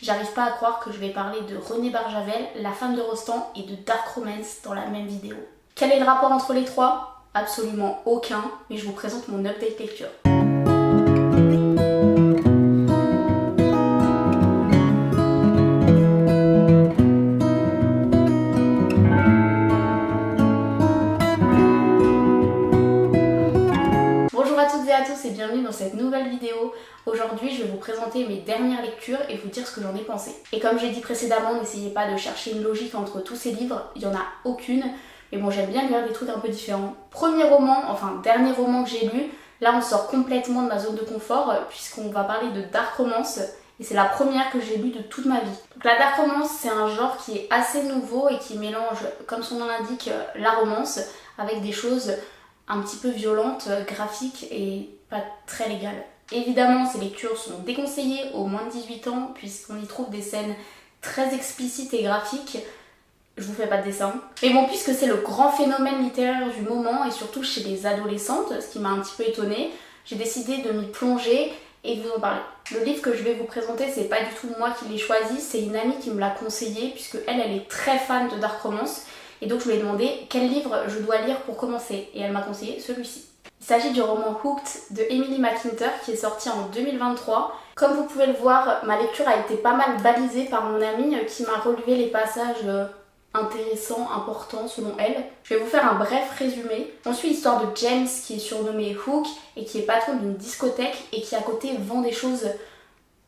J'arrive pas à croire que je vais parler de Renée Barjavel, la femme de Rostand, et de Dark Romance dans la même vidéo. Quel est le rapport entre les trois? Absolument aucun, mais je vous présente mon update lecture. Bonjour à toutes et à tous et bienvenue dans cette nouvelle vidéo. Aujourd'hui je vais vous présenter mes dernières lectures et vous dire ce que j'en ai pensé. Et comme j'ai dit précédemment, n'essayez pas de chercher une logique entre tous ces livres, il n'y en a aucune. Mais bon, j'aime bien lire des trucs un peu différents. Premier roman, enfin dernier roman que j'ai lu, là on sort complètement de ma zone de confort puisqu'on va parler de Dark Romance. Et c'est la première que j'ai lue de toute ma vie. Donc la Dark Romance, c'est un genre qui est assez nouveau et qui mélange, comme son nom l'indique, la romance avec des choses un petit peu violentes, graphiques et pas très légales. Évidemment, ces lectures sont déconseillées aux moins de 18 ans puisqu'on y trouve des scènes très explicites et graphiques. Je vous fais pas de dessin. Mais bon, puisque c'est le grand phénomène littéraire du moment et surtout chez les adolescentes, ce qui m'a un petit peu étonnée, j'ai décidé de m'y plonger et de vous en parler. Le livre que je vais vous présenter, c'est pas du tout moi qui l'ai choisi, c'est une amie qui me l'a conseillé puisque elle est très fan de Dark Romance. Et donc je lui ai demandé quel livre je dois lire pour commencer et elle m'a conseillé celui-ci. Il s'agit du roman Hooked de Emily McIntyre qui est sorti en 2023. Comme vous pouvez le voir, ma lecture a été pas mal balisée par mon amie qui m'a relevé les passages intéressants, importants selon elle. Je vais vous faire un bref résumé. On suit l'histoire de James qui est surnommé Hook et qui est patron d'une discothèque et qui à côté vend des choses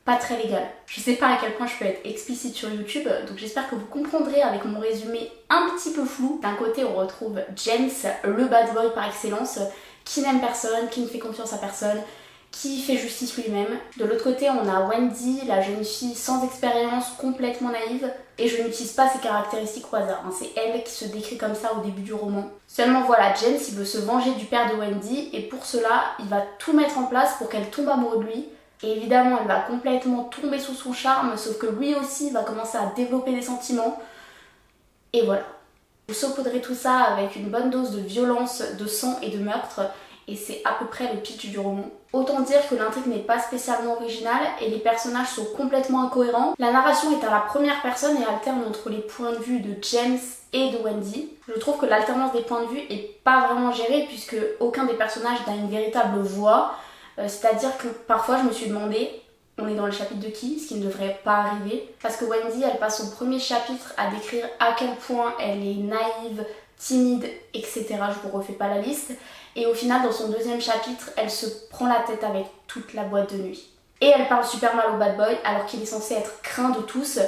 pas très légales. Je sais pas à quel point je peux être explicite sur YouTube, donc j'espère que vous comprendrez avec mon résumé un petit peu flou. D'un côté on retrouve James, le bad boy par excellence, qui n'aime personne, qui ne fait confiance à personne, qui fait justice lui-même. De l'autre côté on a Wendy, la jeune fille sans expérience, complètement naïve, et je n'utilise pas ses caractéristiques au hasard, hein. C'est elle qui se décrit comme ça au début du roman. Seulement voilà, James il veut se venger du père de Wendy, et pour cela il va tout mettre en place pour qu'elle tombe amoureuse de lui. Et évidemment, elle va complètement tomber sous son charme, sauf que lui aussi va commencer à développer des sentiments. Et voilà. Vous saupoudrez tout ça avec une bonne dose de violence, de sang et de meurtre, et c'est à peu près le pitch du roman. Autant dire que l'intrigue n'est pas spécialement originale et les personnages sont complètement incohérents. La narration est à la première personne et alterne entre les points de vue de James et de Wendy. Je trouve que l'alternance des points de vue est pas vraiment gérée puisque aucun des personnages n'a une véritable voix. C'est-à-dire que parfois je me suis demandé, on est dans le chapitre de qui, ce qui ne devrait pas arriver, parce que Wendy elle passe son premier chapitre à décrire à quel point elle est naïve, timide, etc. Je vous refais pas la liste, et au final dans son deuxième chapitre elle se prend la tête avec toute la boîte de nuit. Et elle parle super mal au bad boy alors qu'il est censé être craint de tous,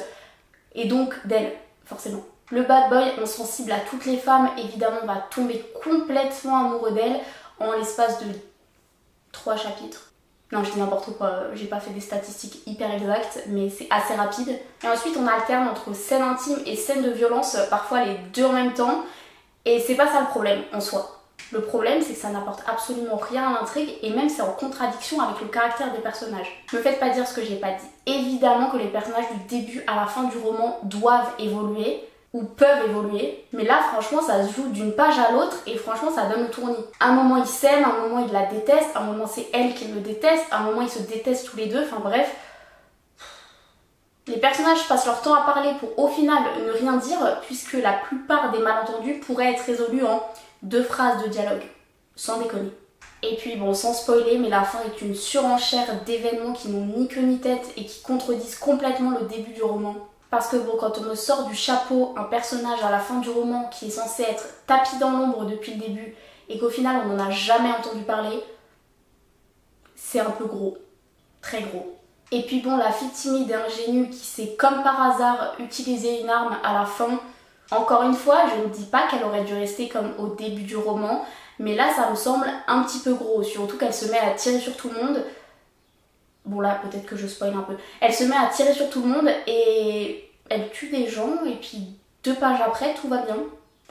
et donc d'elle, forcément. Le bad boy, insensible à toutes les femmes, évidemment va tomber complètement amoureux d'elle en l'espace de 3 chapitres. Non, je dis n'importe quoi, j'ai pas fait des statistiques hyper exactes, mais c'est assez rapide. Et ensuite, on alterne entre scènes intimes et scènes de violence, parfois les deux en même temps, et c'est pas ça le problème en soi. Le problème, c'est que ça n'apporte absolument rien à l'intrigue, et même c'est en contradiction avec le caractère des personnages. Ne me faites pas dire ce que j'ai pas dit. Évidemment que les personnages du début à la fin du roman doivent évoluer, ou peuvent évoluer, mais là franchement ça se joue d'une page à l'autre et franchement ça donne le tournis. À un moment ils s'aiment, à un moment ils la détestent, à un moment c'est elle qui le déteste, à un moment ils se détestent tous les deux, enfin bref. Les personnages passent leur temps à parler pour au final ne rien dire puisque la plupart des malentendus pourraient être résolus en 2 phrases de dialogue, sans déconner. Et puis bon, sans spoiler, mais la fin est une surenchère d'événements qui n'ont ni queue ni tête et qui contredisent complètement le début du roman. Parce que bon, quand on me sort du chapeau un personnage à la fin du roman qui est censé être tapi dans l'ombre depuis le début et qu'au final on n'en a jamais entendu parler, c'est un peu gros, très gros. Et puis bon, la fille timide et ingénue qui sait comme par hasard utiliser une arme à la fin, encore une fois, je ne dis pas qu'elle aurait dû rester comme au début du roman, mais là ça me semble un petit peu gros, surtout qu'elle se met à tirer sur tout le monde. Bon là peut-être que je spoil un peu. Elle se met à tirer sur tout le monde et elle tue des gens et puis 2 pages après tout va bien.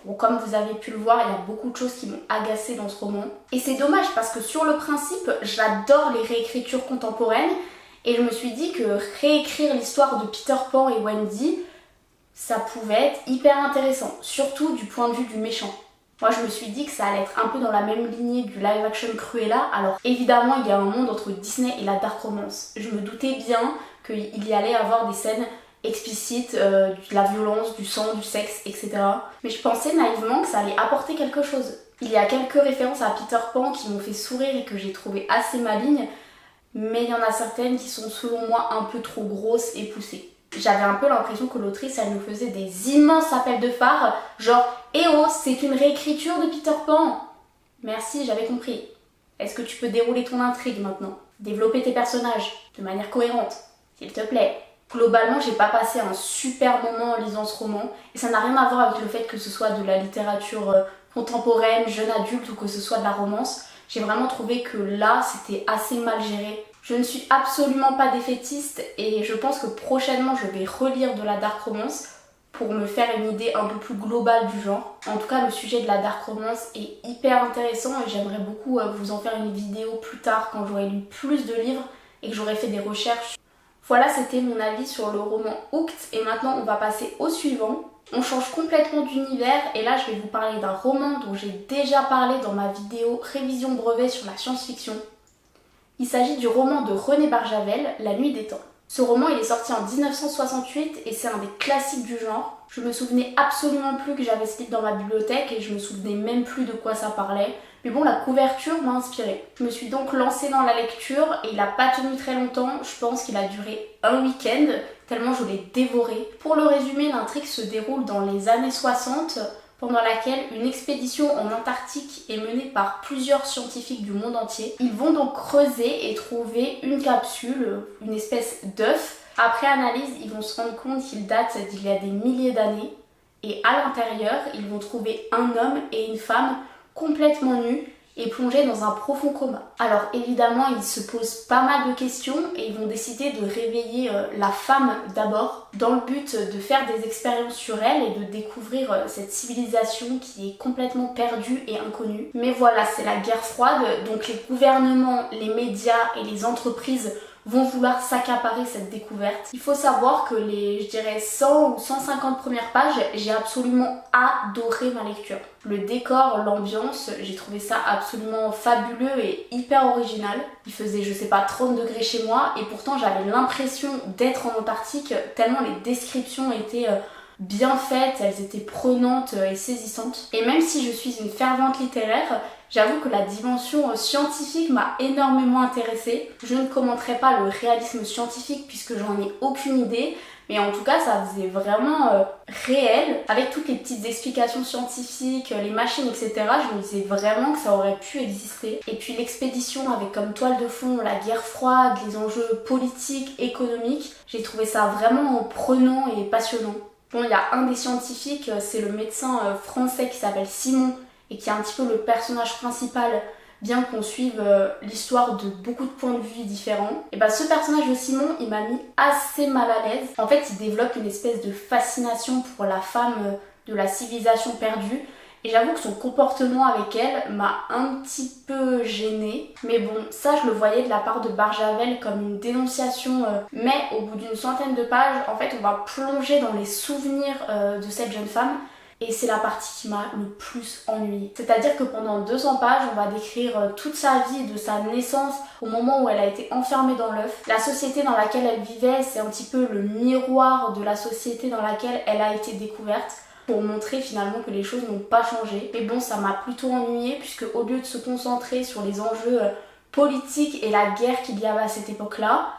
Bon, comme vous avez pu le voir, il y a beaucoup de choses qui m'ont agacée dans ce roman. Et c'est dommage parce que sur le principe, j'adore les réécritures contemporaines et je me suis dit que réécrire l'histoire de Peter Pan et Wendy, ça pouvait être hyper intéressant, surtout du point de vue du méchant. Moi je me suis dit que ça allait être un peu dans la même lignée du live action Cruella, alors évidemment il y a un monde entre Disney et la Dark Romance. Je me doutais bien qu'il y allait avoir des scènes explicites, de la violence, du sang, du sexe, etc. Mais je pensais naïvement que ça allait apporter quelque chose. Il y a quelques références à Peter Pan qui m'ont fait sourire et que j'ai trouvé assez malignes, mais il y en a certaines qui sont selon moi un peu trop grosses et poussées. J'avais un peu l'impression que l'autrice, elle nous faisait des immenses appels de phare, genre « Eh oh, c'est une réécriture de Peter Pan !» Merci, j'avais compris. Est-ce que tu peux dérouler ton intrigue maintenant? Développer tes personnages de manière cohérente, s'il te plaît. Globalement, j'ai pas passé un super moment en lisant ce roman, et ça n'a rien à voir avec le fait que ce soit de la littérature contemporaine, jeune adulte ou que ce soit de la romance. J'ai vraiment trouvé que là, c'était assez mal géré. Je ne suis absolument pas défaitiste et je pense que prochainement, je vais relire de la dark romance pour me faire une idée un peu plus globale du genre. En tout cas, le sujet de la dark romance est hyper intéressant et j'aimerais beaucoup vous en faire une vidéo plus tard quand j'aurai lu plus de livres et que j'aurai fait des recherches. Voilà, c'était mon avis sur le roman Hooked et maintenant on va passer au suivant. On change complètement d'univers et là je vais vous parler d'un roman dont j'ai déjà parlé dans ma vidéo révision brevet sur la science-fiction. Il s'agit du roman de René Barjavel, La Nuit des Temps. Ce roman il est sorti en 1968 et c'est un des classiques du genre. Je me souvenais absolument plus que j'avais ce livre dans ma bibliothèque et je me souvenais même plus de quoi ça parlait. Mais bon, la couverture m'a inspirée. Je me suis donc lancée dans la lecture et il n'a pas tenu très longtemps. Je pense qu'il a duré un week-end, tellement je l'ai dévoré. Pour le résumer, l'intrigue se déroule dans les années 60, pendant laquelle une expédition en Antarctique est menée par plusieurs scientifiques du monde entier. Ils vont donc creuser et trouver une capsule, une espèce d'œuf. Après analyse, ils vont se rendre compte qu'il date d'il y a des milliers d'années. Et à l'intérieur, ils vont trouver un homme et une femme complètement nus et plongés dans un profond coma. Alors évidemment, ils se posent pas mal de questions et ils vont décider de réveiller la femme d'abord dans le but de faire des expériences sur elle et de découvrir cette civilisation qui est complètement perdue et inconnue. Mais voilà, c'est la guerre froide, donc les gouvernements, les médias et les entreprises vont vouloir s'accaparer cette découverte. Il faut savoir que les, je dirais, 100 ou 150 premières pages, j'ai absolument adoré ma lecture. Le décor, l'ambiance, j'ai trouvé ça absolument fabuleux et hyper original. Il faisait, je sais pas, 30 degrés chez moi et pourtant j'avais l'impression d'être en Antarctique tellement les descriptions étaient bien faites, elles étaient prenantes et saisissantes. Et même si je suis une fervente littéraire, j'avoue que la dimension scientifique m'a énormément intéressée. Je ne commenterai pas le réalisme scientifique puisque j'en ai aucune idée, mais en tout cas ça faisait vraiment réel, avec toutes les petites explications scientifiques, les machines, etc. Je me disais vraiment que ça aurait pu exister. Et puis l'expédition avec comme toile de fond la guerre froide, les enjeux politiques, économiques, j'ai trouvé ça vraiment prenant et passionnant. Bon, il y a un des scientifiques, c'est le médecin français qui s'appelle Simon et qui est un petit peu le personnage principal, bien qu'on suive l'histoire de beaucoup de points de vue différents. Et bah ce personnage de Simon, il m'a mis assez mal à l'aise. En fait, il développe une espèce de fascination pour la femme de la civilisation perdue. Et j'avoue que son comportement avec elle m'a un petit peu gênée. Mais bon, ça je le voyais de la part de Barjavel comme une dénonciation. Mais au bout d'une centaine de pages, en fait on va plonger dans les souvenirs de cette jeune femme. Et c'est la partie qui m'a le plus ennuyée. C'est-à-dire que pendant 200 pages, on va décrire toute sa vie, de sa naissance au moment où elle a été enfermée dans l'œuf. La société dans laquelle elle vivait, c'est un petit peu le miroir de la société dans laquelle elle a été découverte, pour montrer finalement que les choses n'ont pas changé. Mais bon, ça m'a plutôt ennuyée puisque au lieu de se concentrer sur les enjeux politiques et la guerre qu'il y avait à cette époque-là,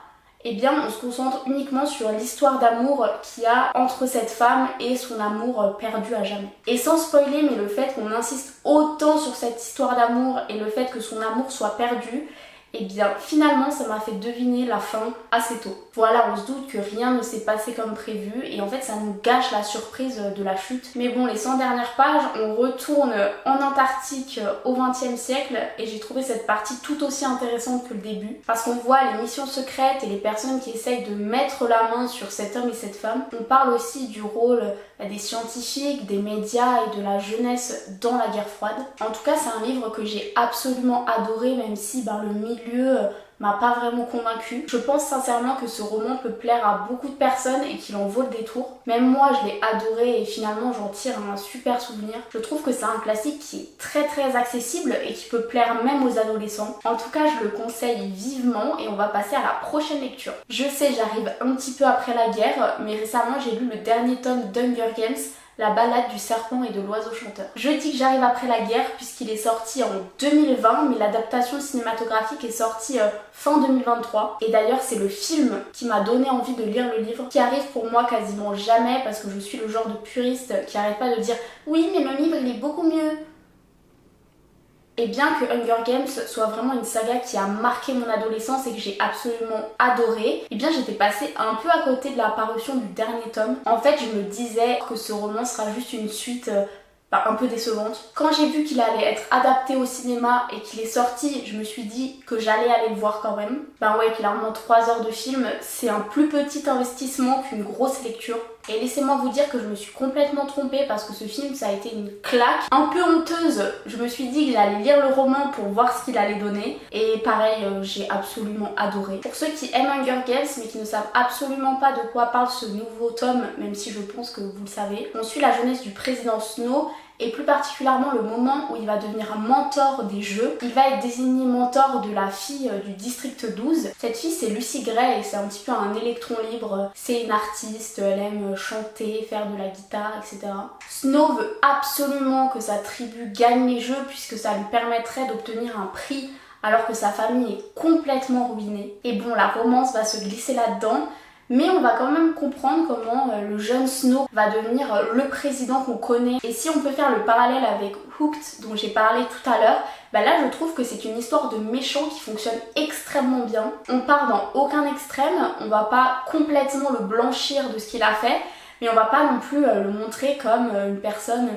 eh bien on se concentre uniquement sur l'histoire d'amour qu'il y a entre cette femme et son amour perdu à jamais. Et sans spoiler, mais le fait qu'on insiste autant sur cette histoire d'amour et le fait que son amour soit perdu, eh bien finalement ça m'a fait deviner la fin assez tôt. Voilà, on se doute que rien ne s'est passé comme prévu et en fait ça nous gâche la surprise de la chute. Mais bon, les 100 dernières pages, on retourne en Antarctique au XXe siècle et j'ai trouvé cette partie tout aussi intéressante que le début parce qu'on voit les missions secrètes et les personnes qui essayent de mettre la main sur cet homme et cette femme. On parle aussi du rôle des scientifiques, des médias et de la jeunesse dans la guerre froide. En tout cas, c'est un livre que j'ai absolument adoré, même si le milieu m'a pas vraiment convaincue. Je pense sincèrement que ce roman peut plaire à beaucoup de personnes et qu'il en vaut le détour. Même moi je l'ai adoré et finalement j'en tire un super souvenir. Je trouve que c'est un classique qui est très accessible et qui peut plaire même aux adolescents. En tout cas je le conseille vivement et on va passer à la prochaine lecture. Je sais, j'arrive un petit peu après la guerre, mais récemment j'ai lu le dernier tome d'Hunger Games, La balade du serpent et de l'oiseau chanteur. Je dis que j'arrive après la guerre puisqu'il est sorti en 2020, mais l'adaptation cinématographique est sortie fin 2023. Et d'ailleurs c'est le film qui m'a donné envie de lire le livre, qui arrive pour moi quasiment jamais parce que je suis le genre de puriste qui arrête pas de dire oui mais le livre il est beaucoup mieux. Et bien que Hunger Games soit vraiment une saga qui a marqué mon adolescence et que j'ai absolument adoré, et bien j'étais passée un peu à côté de la parution du dernier tome. En fait, je me disais que ce roman sera juste une suite un peu décevante. Quand j'ai vu qu'il allait être adapté au cinéma et qu'il est sorti, je me suis dit que j'allais aller le voir quand même. Ben ouais, clairement 3 heures de film, c'est un plus petit investissement qu'une grosse lecture. Et laissez-moi vous dire que je me suis complètement trompée parce que ce film ça a été une claque un peu honteuse. Je me suis dit que j'allais lire le roman pour voir ce qu'il allait donner et pareil j'ai absolument adoré. Pour ceux qui aiment Hunger Games mais qui ne savent absolument pas de quoi parle ce nouveau tome, même si je pense que vous le savez, on suit la jeunesse du président Snow et plus particulièrement le moment où il va devenir un mentor des jeux. Il va être désigné mentor de la fille du district 12. Cette fille c'est Lucy Gray et c'est un petit peu un électron libre. C'est une artiste, elle aime chanter, faire de la guitare, etc. Snow veut absolument que sa tribu gagne les jeux puisque ça lui permettrait d'obtenir un prix alors que sa famille est complètement ruinée. Et bon, la romance va se glisser là-dedans. Mais on va quand même comprendre comment le jeune Snow va devenir le président qu'on connaît. Et si on peut faire le parallèle avec Hooked dont j'ai parlé tout à l'heure, bah là je trouve que c'est une histoire de méchant qui fonctionne extrêmement bien. On part dans aucun extrême, on va pas complètement le blanchir de ce qu'il a fait, mais on va pas non plus le montrer comme une personne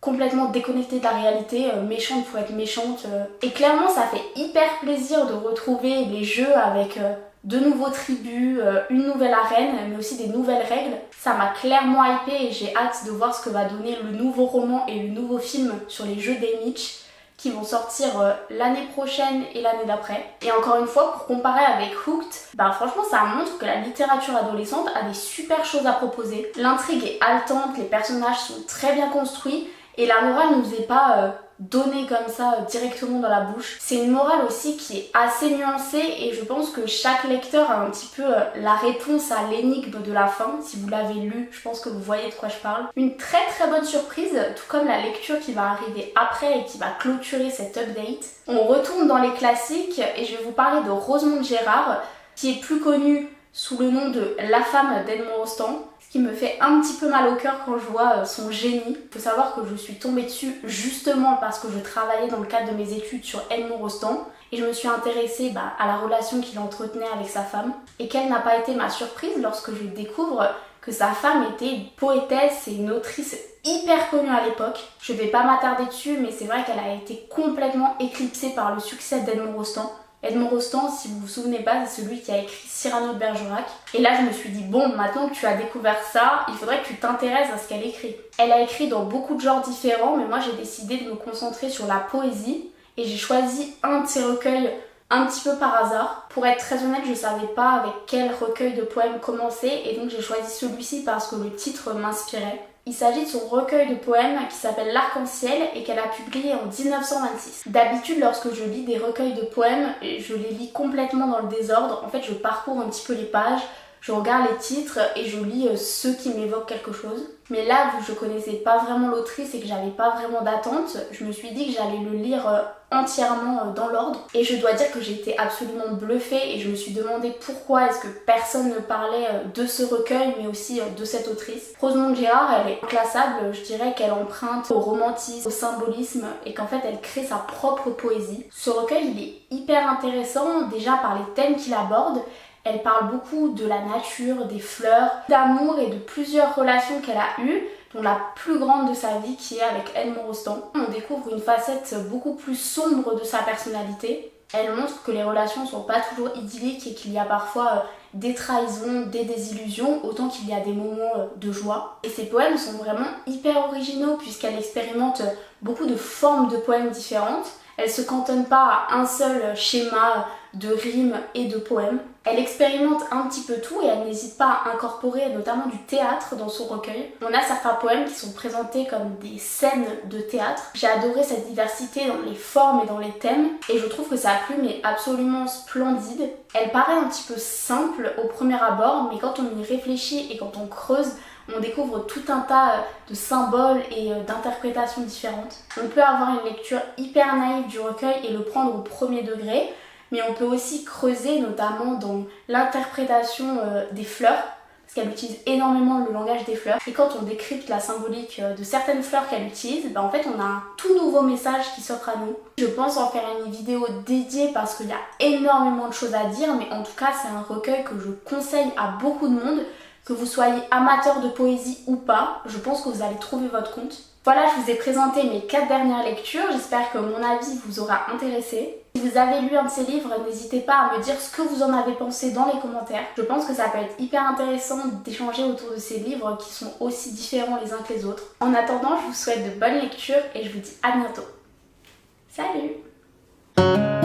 complètement déconnectée de la réalité, méchante pour être méchante. Et clairement ça fait hyper plaisir de retrouver les jeux avec de nouveaux tribus, une nouvelle arène, mais aussi des nouvelles règles. Ça m'a clairement hypée et j'ai hâte de voir ce que va donner le nouveau roman et le nouveau film sur les jeux d'Haymitch qui vont sortir l'année prochaine et l'année d'après. Et encore une fois, pour comparer avec Hooked, bah franchement ça montre que la littérature adolescente a des super choses à proposer. L'intrigue est haletante, les personnages sont très bien construits et la morale nous est pas donnée comme ça directement dans la bouche. C'est une morale aussi qui est assez nuancée et je pense que chaque lecteur a un petit peu la réponse à l'énigme de la fin. Si vous l'avez lu, je pense que vous voyez de quoi je parle. Une très bonne surprise, tout comme la lecture qui va arriver après et qui va clôturer cet update. On retourne dans les classiques et je vais vous parler de Rosemonde Gérard, qui est plus connue sous le nom de La femme d'Edmond Rostand. Ce qui me fait un petit peu mal au cœur quand je vois son génie. Il faut savoir que je suis tombée dessus justement parce que je travaillais dans le cadre de mes études sur Edmond Rostand et je me suis intéressée à la relation qu'il entretenait avec sa femme. Et quelle n'a pas été ma surprise lorsque je découvre que sa femme était une poétesse et une autrice hyper connue à l'époque. Je vais pas m'attarder dessus mais c'est vrai qu'elle a été complètement éclipsée par le succès d'Edmond Rostand. Edmond Rostand, si vous vous souvenez pas, c'est celui qui a écrit Cyrano de Bergerac. Et là je me suis dit, bon, maintenant que tu as découvert ça, il faudrait que tu t'intéresses à ce qu'elle écrit. Elle a écrit dans beaucoup de genres différents, mais moi j'ai décidé de me concentrer sur la poésie. Et j'ai choisi un de ses recueils un petit peu par hasard. Pour être très honnête, je savais pas avec quel recueil de poèmes commencer, et donc j'ai choisi celui-ci parce que le titre m'inspirait. Il s'agit de son recueil de poèmes qui s'appelle L'Arc-en-Ciel et qu'elle a publié en 1926. D'habitude, lorsque je lis des recueils de poèmes, je les lis complètement dans le désordre. En fait, je parcours un petit peu les pages, je regarde les titres et je lis ceux qui m'évoquent quelque chose. Mais là, vu que je connaissais pas vraiment l'autrice et que j'avais pas vraiment d'attente, je me suis dit que j'allais le lire entièrement dans l'ordre. Et je dois dire que j'ai été absolument bluffée et je me suis demandé pourquoi est-ce que personne ne parlait de ce recueil mais aussi de cette autrice. Rosemonde Gérard, elle est inclassable, je dirais qu'elle emprunte au romantisme, au symbolisme et qu'en fait elle crée sa propre poésie. Ce recueil il est hyper intéressant déjà par les thèmes qu'il aborde. Elle parle beaucoup de la nature, des fleurs, d'amour et de plusieurs relations qu'elle a eues, dont la plus grande de sa vie qui est avec Edmond Rostand. On découvre une facette beaucoup plus sombre de sa personnalité. Elle montre que les relations ne sont pas toujours idylliques et qu'il y a parfois des trahisons, des désillusions, autant qu'il y a des moments de joie. Et ses poèmes sont vraiment hyper originaux puisqu'elle expérimente beaucoup de formes de poèmes différentes. Elle se cantonne pas à un seul schéma de rimes et de poèmes. Elle expérimente un petit peu tout et elle n'hésite pas à incorporer notamment du théâtre dans son recueil. On a certains poèmes qui sont présentés comme des scènes de théâtre. J'ai adoré cette diversité dans les formes et dans les thèmes et je trouve que sa plume est absolument splendide. Elle paraît un petit peu simple au premier abord, mais quand on y réfléchit et quand on creuse, on découvre tout un tas de symboles et d'interprétations différentes. On peut avoir une lecture hyper naïve du recueil et le prendre au premier degré, mais on peut aussi creuser notamment dans l'interprétation des fleurs, parce qu'elle utilise énormément le langage des fleurs. Et quand on décrypte la symbolique de certaines fleurs qu'elle utilise, en fait on a un tout nouveau message qui s'offre à nous. Je pense en faire une vidéo dédiée parce qu'il y a énormément de choses à dire, mais en tout cas c'est un recueil que je conseille à beaucoup de monde. Que vous soyez amateur de poésie ou pas, je pense que vous allez trouver votre compte. Voilà, je vous ai présenté mes 4 dernières lectures, j'espère que mon avis vous aura intéressé. Si vous avez lu un de ces livres, n'hésitez pas à me dire ce que vous en avez pensé dans les commentaires. Je pense que ça peut être hyper intéressant d'échanger autour de ces livres qui sont aussi différents les uns que les autres. En attendant, je vous souhaite de bonnes lectures et je vous dis à bientôt. Salut!